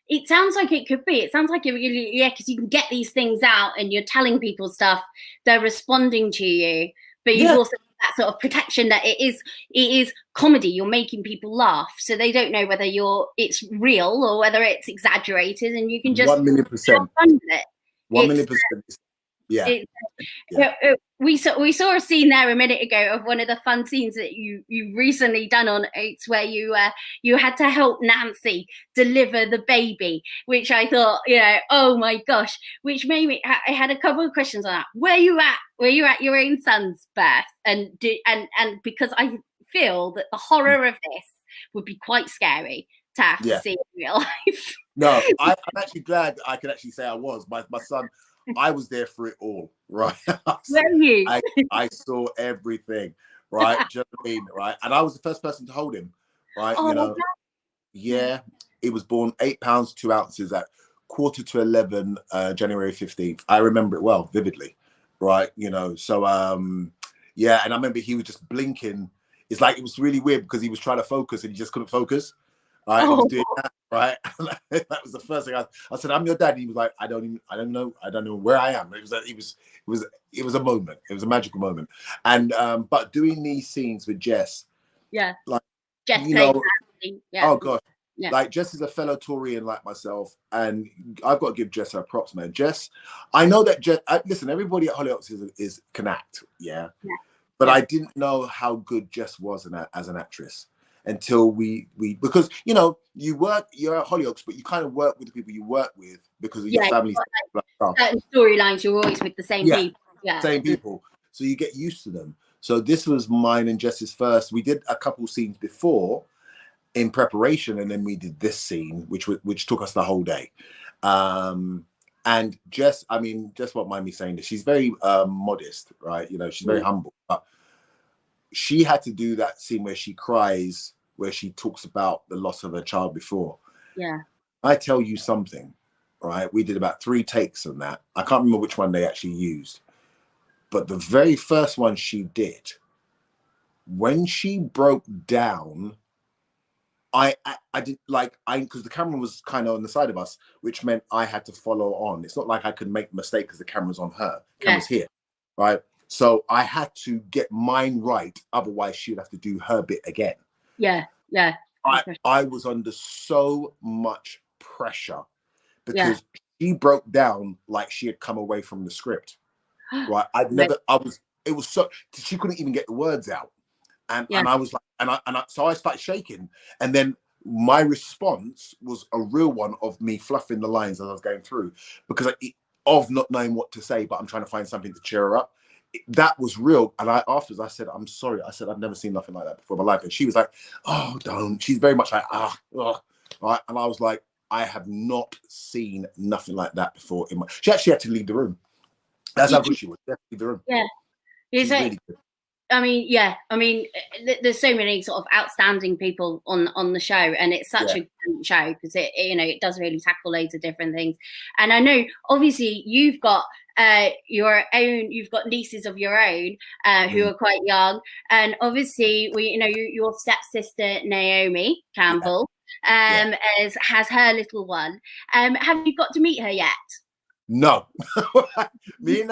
It sounds like it could be. It sounds like because you can get these things out and you're telling people stuff, they're responding to you, but you've also got that sort of protection that it is comedy. You're making people laugh, so they don't know whether it's real or whether it's exaggerated, and you can just 1,000,000%. 1,000,000%. Yeah. We saw a scene there a minute ago of one of the fun scenes that you've recently done on Oats, where you had to help Nancy deliver the baby, which I thought, oh my gosh, which made me. I had a couple of questions on that. Were you at your own son's birth, and because I feel that the horror of this would be quite scary to have to see in real life. No, I'm actually glad I can actually say I was. My son, I was there for it all, right? Were you? I saw everything, right? Do you know what I mean? Right? And I was the first person to hold him, right? Oh, yeah. He was born 8 pounds 2 ounces at 10:45, January 15th. I remember it well, vividly, right? So yeah, and I remember he was just blinking. It's like, it was really weird because he was trying to focus and he just couldn't focus. Right, he was doing that, right? That was the first thing I said, "I'm your dad." And he was like, I don't know where I am. It was a moment. It was a magical moment. And but doing these scenes with Jess, like, Jess oh god, like, Jess is a fellow Taurian like myself, and I've got to give Jess her props, man. Jess, I know that Jess. Listen, everybody at Hollyoaks can act, but I didn't know how good Jess was as an actress until we because you're at Hollyoaks, but you kind of work with the people you work with because of your family. Certain storylines, you're always with the same people. Same people, so you get used to them. So this was mine and Jess's first. We did a couple scenes before in preparation, and then we did this scene, which took us the whole day. And Jess won't mind me saying this. She's very modest, right? She's very humble, but she had to do that scene where she cries, where she talks about the loss of her child before. Yeah. I tell you something, right? We did about 3 takes on that. I can't remember which one they actually used, but the very first one she did, when she broke down, I did because the camera was kind of on the side of us, which meant I had to follow on. It's not like I could make a mistake because the camera's on her. Camera's here, right? So I had to get mine right, otherwise she would have to do her bit again. Yeah. I was under so much pressure because she broke down like she had come away from the script. Right? It was so, she couldn't even get the words out. And I was like, so I started shaking. And then my response was a real one of me fluffing the lines as I was going through, because of not knowing what to say, but I'm trying to find something to cheer her up. That was real. And afterwards I said, I'm sorry. I said, I've never seen nothing like that before in my life. And she was like, oh, don't. She's very much like, right. And I was like, I have not seen nothing like that before. She actually had to leave the room. That's how good she was. She had to leave the room. Yeah. She's really good. There's so many sort of outstanding people on the show, and it's such a good show because it does really tackle loads of different things. And I know, obviously, you've got you've got nieces of your own who are quite young, and obviously your stepsister Naomi Campbell has her little one. Have you got to meet her yet? No. me and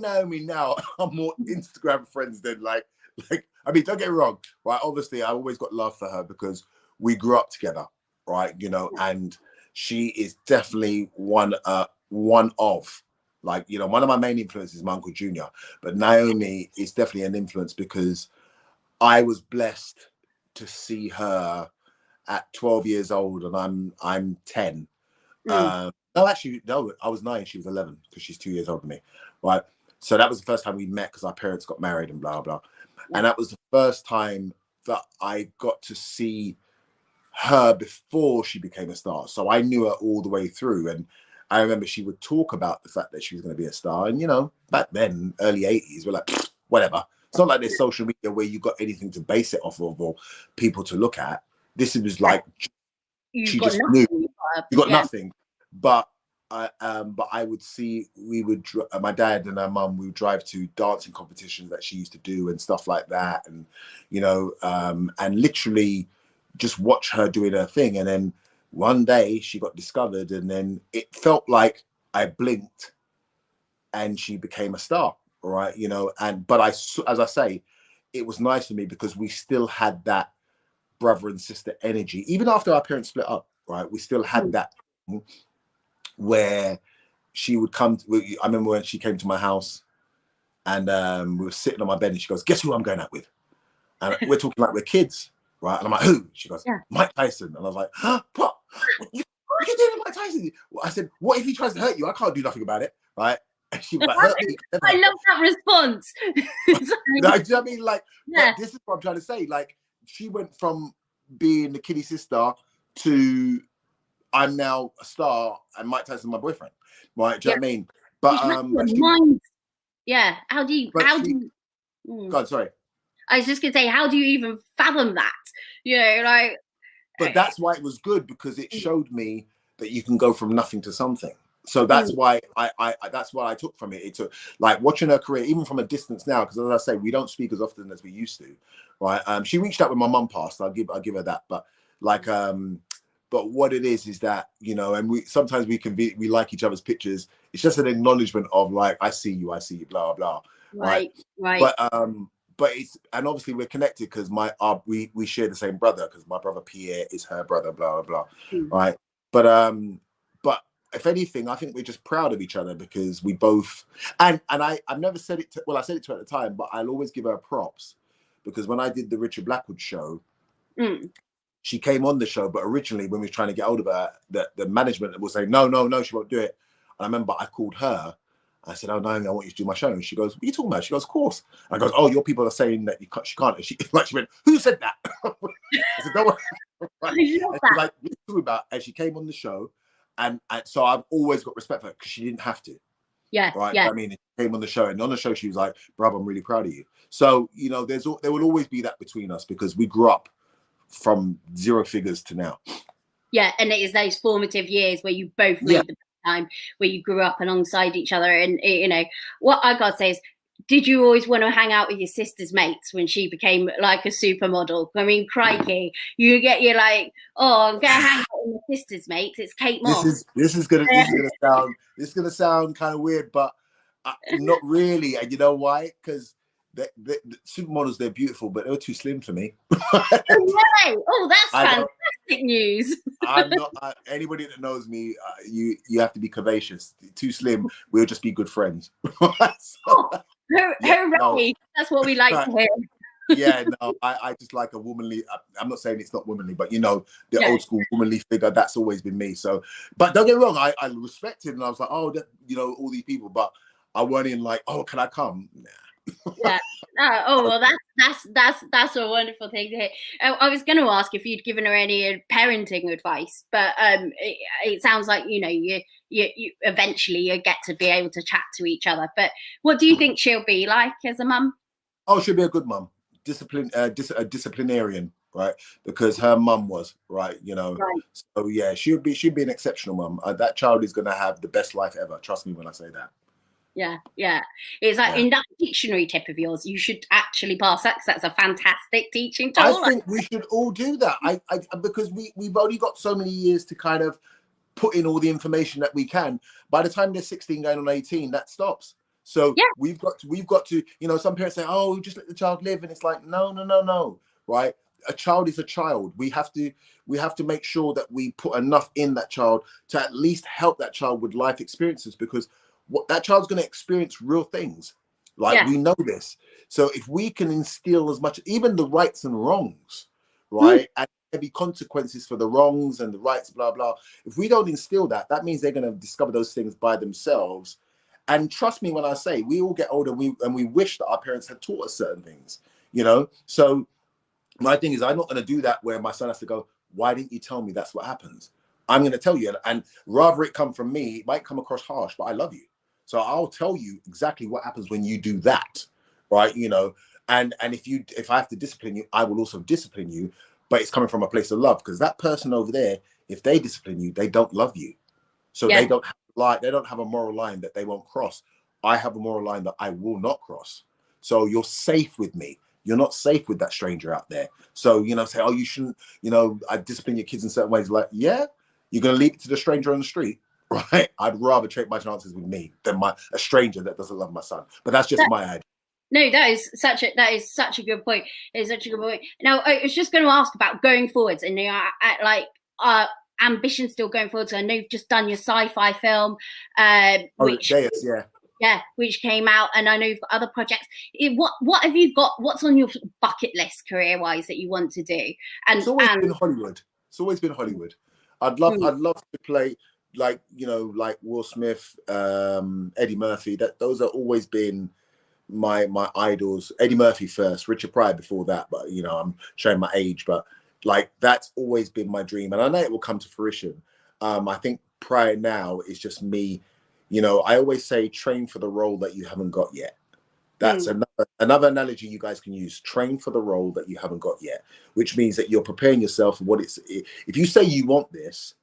Naomi now are more Instagram friends than like don't get me wrong, right? Obviously I always got love for her because we grew up together, right? And she is definitely one of one of my main influences is my Uncle Junior, but Naomi is definitely an influence because I was blessed to see her at 12 years old and I'm 10. No, I was 9. She was 11 because she's 2 years older than me, right? So that was the first time we met because our parents got married and blah, blah. And that was the first time that I got to see her before she became a star. So I knew her all the way through. And I remember she would talk about the fact that she was going to be a star. And, back then, early 80s, we're like, whatever. It's not like there's social media where you got anything to base it off of or people to look at. This was like, she just knew. You got nothing. But I would see, my dad and her mum, we would drive to dancing competitions that she used to do and stuff like that. And, and literally just watch her doing her thing. And then one day she got discovered and then it felt like I blinked and she became a star, right? But as I say, it was nice for me because we still had that brother and sister energy. Even after our parents split up, right? We still had that where she would come. I remember when she came to my house, and we were sitting on my bed, and she goes, "Guess who I'm going out with?" And we're talking like we're kids, right? And I'm like, "Who?" She goes, "Mike Tyson." And I was like, "Huh? What? You doing with Mike Tyson?" I said, "What if he tries to hurt you? I can't do nothing about it, right?" And she was like, "Hurt me." I love that response. No, do you know what I mean? Like, but this is what I'm trying to say. Like, she went from being the kiddie sister to I'm now a star, and Mike Tyson's my boyfriend, right? Do you know what I mean? But how do you? God, sorry. I was just gonna say, how do you even fathom that? You know, like. But that's why it was good, because it showed me that you can go from nothing to something. So that's why that's what I took from it. It took, like, watching her career, even from a distance now, because as I say, we don't speak as often as we used to, right? She reached out when my mum passed. I'll give her that. But like, but what it is that, you know, and we sometimes we like each other's pictures. It's just an acknowledgement of like, I see you, blah blah. Right. But it's, and obviously we're connected because we share the same brother, because my brother Pierre is her brother, blah blah blah, right? But if anything, I think we're just proud of each other, because we both, and I've never said it to, well, I said it to her at the time, but I'll always give her props, because when I did the Richard Blackwood show, she came on the show, but originally when we were trying to get hold of her, the management was saying, no, she won't do it. And I remember I called her. I said, "Oh, no, I want you to do my show." And she goes, "What are you talking about?" She goes, "Of course." And I goes, "Oh, your people are saying that she can't." And she went, "Who said that?" I said, "Don't worry." Right. And she's like, "What are you talking about?" And she came on the show. And so I've always got respect for her, because she didn't have to. Yeah. Right. Yeah. I mean, she came on the show, and on the show, she was like, "Brother, I'm really proud of you." So, you know, there will always be that between us, because we grew up from zero figures to now. Yeah. And it is those formative years where you both made the time, where you grew up alongside each other. And, you know, what I gotta say is, did you always want to hang out with your sister's mates when she became like a supermodel? I mean, crikey, you're like, "Oh, I'm gonna hang out with my sister's mates. It's Kate Moss." This is gonna sound kind of weird, but not really. And you know why? Because the supermodels, they're beautiful, but they were too slim for me. Oh, that's fantastic news. I'm not. Anybody that knows me, you have to be curvaceous. Too slim, we'll just be good friends. Hooray! No. That's what we like to hear. Yeah, no, I just like a womanly. I'm not saying it's not womanly, but you know, the old school womanly figure. That's always been me. So, but don't get me wrong, I respected, and I was like, oh, you know, all these people, but I weren't in like, oh, can I come? Nah. Yeah. Oh well, that's a wonderful thing to hear. I was going to ask if you'd given her any parenting advice, but it sounds like, you know, you eventually you get to be able to chat to each other. But what do you think she'll be like as a mum? Oh, she'll be a good mum, a disciplinarian, right? Because her mum was, right, you know. Right. So yeah, she'd be an exceptional mum. That child is going to have the best life ever. Trust me when I say that. Yeah. It's like in that dictionary tip of yours, you should actually pass that, because that's a fantastic teaching tool. I think we should all do that. I because we've only got so many years to kind of put in all the information that we can. By the time they're 16 going on 18, that stops. So we've got to, you know, some parents say, "Oh, just let the child live," and it's like, no, right? A child is a child. We have to make sure that we put enough in that child to at least help that child with life experiences, because what that child's going to experience real things. Like we know this. So if we can instill as much, even the rights and wrongs, right, and heavy consequences for the wrongs and the rights, blah blah. If we don't instill that, that means they're going to discover those things by themselves. And trust me when I say, we all get older, and we wish that our parents had taught us certain things, you know. So my thing is, I'm not going to do that where my son has to go, "Why didn't you tell me that's what happens?" I'm going to tell you, and rather it come from me, it might come across harsh, but I love you. So I'll tell you exactly what happens when you do that, right? You know, and if I have to discipline you, I will also discipline you, but it's coming from a place of love, because that person over there, if they discipline you, they don't love you. So they don't have a moral line that they won't cross. I have a moral line that I will not cross. So you're safe with me. You're not safe with that stranger out there. So, you know, say, "Oh, you shouldn't, you know, I discipline your kids in certain ways." Like, yeah, you're going to leave it to the stranger on the street. Right, I'd rather take my chances with me than a stranger that doesn't love my son. But that's just my idea. No, that is such a good point. It's such a good point. Now, I was just going to ask about going forwards, and you know, ambitions still going forward? So I know you've just done your sci-fi film, which which came out, and I know you've got other projects. What have you got? What's on your bucket list career-wise that you want to do? And it's always been Hollywood. It's always been Hollywood. I'd love to play like Will Smith, Eddie Murphy. Those have always been my idols. Eddie Murphy first, Richard Pryor before that, but I'm showing my age, but like that's always been my dream, and I know it will come to fruition. I think Pryor now is just me. I always say train for the role that you haven't got yet. That's another analogy you guys can use. Train for the role that you haven't got yet, which means that you're preparing yourself for what it's. If you say you want this,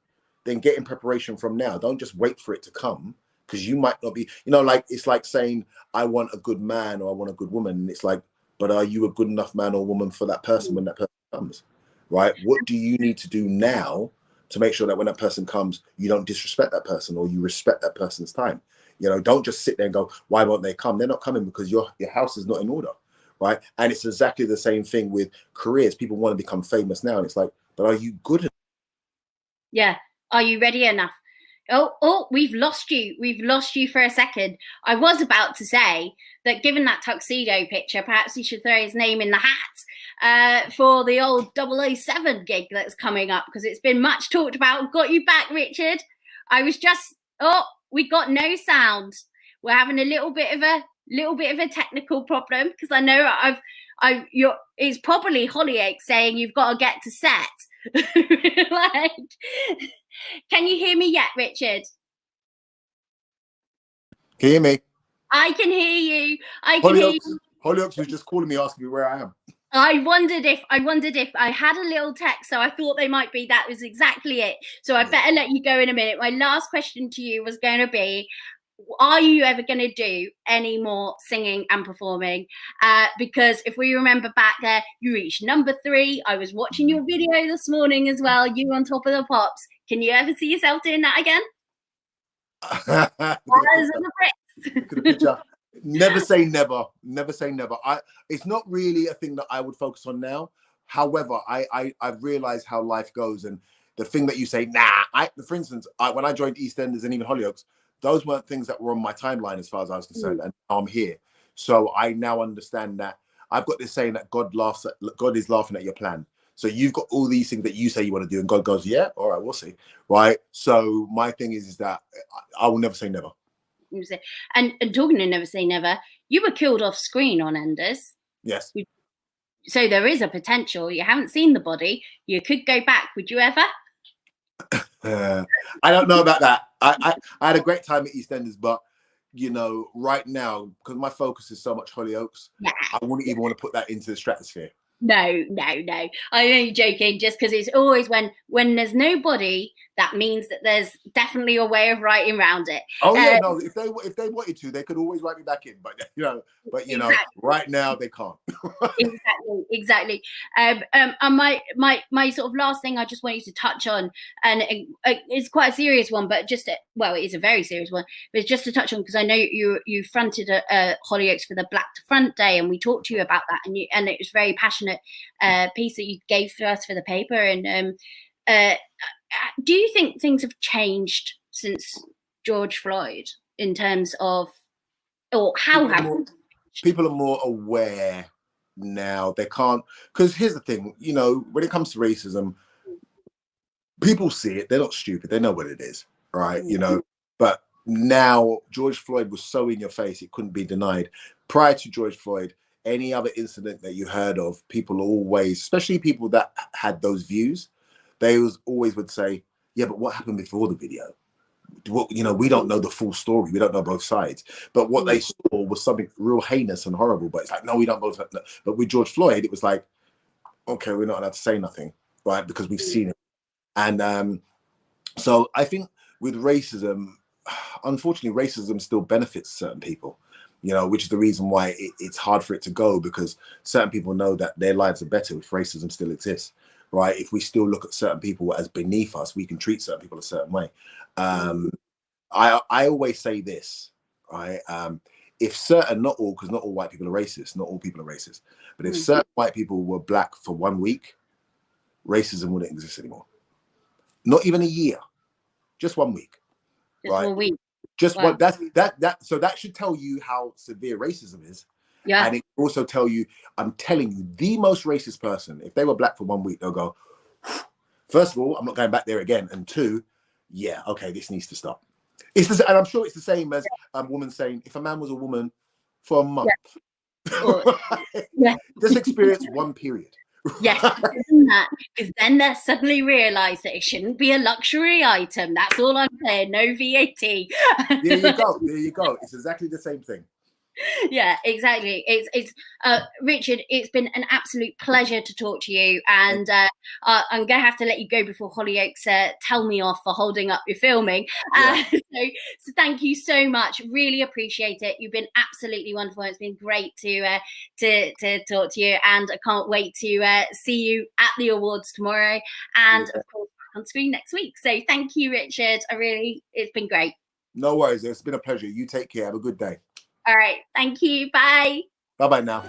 then get in preparation from now. Don't just wait for it to come, because you might not be, like it's like saying, I want a good man or I want a good woman. And it's like, but are you a good enough man or woman for that person when that person comes, right? What do you need to do now to make sure that when that person comes, you don't disrespect that person or you respect that person's time? Don't just sit there and go, why won't they come? They're not coming because your house is not in order, right? And it's exactly the same thing with careers. People want to become famous now. And it's like, but are you good enough? Yeah. Are you ready enough? Oh, we've lost you. We've lost you for a second. I was about to say that given that tuxedo picture, perhaps he should throw his name in the hat for the old 007 gig that's coming up, because it's been much talked about. Got you back, Richard. I was just, we got no sound. We're having a little bit of a technical problem, because I know it's probably Hollyoaks saying you've got to get to set. Like, can you hear me yet, Richard? Can you hear me? I can hear you. Hollyoaks was just calling me, asking me where I am. I wondered if I had a little text, so I thought they might be. That was exactly it. So I better let you go in a minute. My last question to you was going to be, are you ever going to do any more singing and performing? Because if we remember back there, you reached number 3. I was watching your video this morning as well. You on Top of the Pops. Can you ever see yourself doing that again? Look at the picture. Never say never. Never say never. It's not really a thing that I would focus on now. However, I've realized how life goes, and the thing that you say, for instance, when I joined EastEnders and even Hollyoaks, those weren't things that were on my timeline as far as I was concerned, and now I'm here. So I now understand that I've got this saying that God is laughing at your plan. So you've got all these things that you say you want to do, and God goes, yeah, all right, we'll see, right? So my thing is that I will never say never. And talking to never say never, you were killed off screen on Enders. Yes. So there is a potential. You haven't seen the body. You could go back. Would you ever? I don't know about that. I had a great time at EastEnders, but right now, because my focus is so much Hollyoaks, I wouldn't even want to put that into the stratosphere. No. I'm only joking, just because it's always when there's nobody, that means that there's definitely a way of writing around it. Oh yeah, no. If they wanted to, they could always write me back in. But exactly. Right now they can't. Exactly. And my sort of last thing I just want you to touch on, and it's quite a serious one, but it is a very serious one. But just to touch on, because I know you fronted a Hollyoaks for the Black to Front Day, and we talked to you about that, and it was very passionate piece that you gave to us for the paper. And do you think things have changed since George Floyd in terms of, or how people are more aware now? They can't, because here's the thing, when it comes to racism, people see it. They're not stupid. They know what it is, right? But now George Floyd was so in your face, it couldn't be denied. Prior to George Floyd, any other incident that you heard of, people always, especially people that had those views, they always would say, yeah, but what happened before the video? We don't know the full story. We don't know both sides. But what they saw was something real heinous and horrible. But it's like, no, we don't both. But with George Floyd, it was like, okay, we're not allowed to say nothing, right? Because we've seen it. And so I think with racism, unfortunately, racism still benefits certain people, which is the reason why it's hard for it to go, because certain people know that their lives are better if racism still exists. Right, if we still look at certain people as beneath us, we can treat certain people a certain way. I always say this, right? If certain, not all, because not all white people are racist, not all people are racist, but if certain white people were black for 1 week, racism wouldn't exist anymore. not even a year, just 1 week. Just right? 1 week. Just wow. So that should tell you how severe racism is. Yeah. And it also tell you, I'm telling you, the most racist person, if they were black for 1 week, they'll go, first of all, I'm not going back there again. And two, yeah, okay, this needs to stop. It's and I'm sure it's the same as a woman saying, if a man was a woman for a month, just experience one period. Yes, because then they suddenly realise that it shouldn't be a luxury item. That's all I'm saying. No VAT. There you go. There you go. It's exactly the same thing. Yeah, exactly. It's Richard, it's been an absolute pleasure to talk to you, and I'm gonna have to let you go before Hollyoaks tell me off for holding up your filming. So thank you so much. Really appreciate it. You've been absolutely wonderful. It's been great to talk to you, and I can't wait to see you at the awards tomorrow, and of course on screen next week. So thank you, Richard. It's been great. No worries. It's been a pleasure. You take care. Have a good day. All right. Thank you. Bye. Bye-bye now.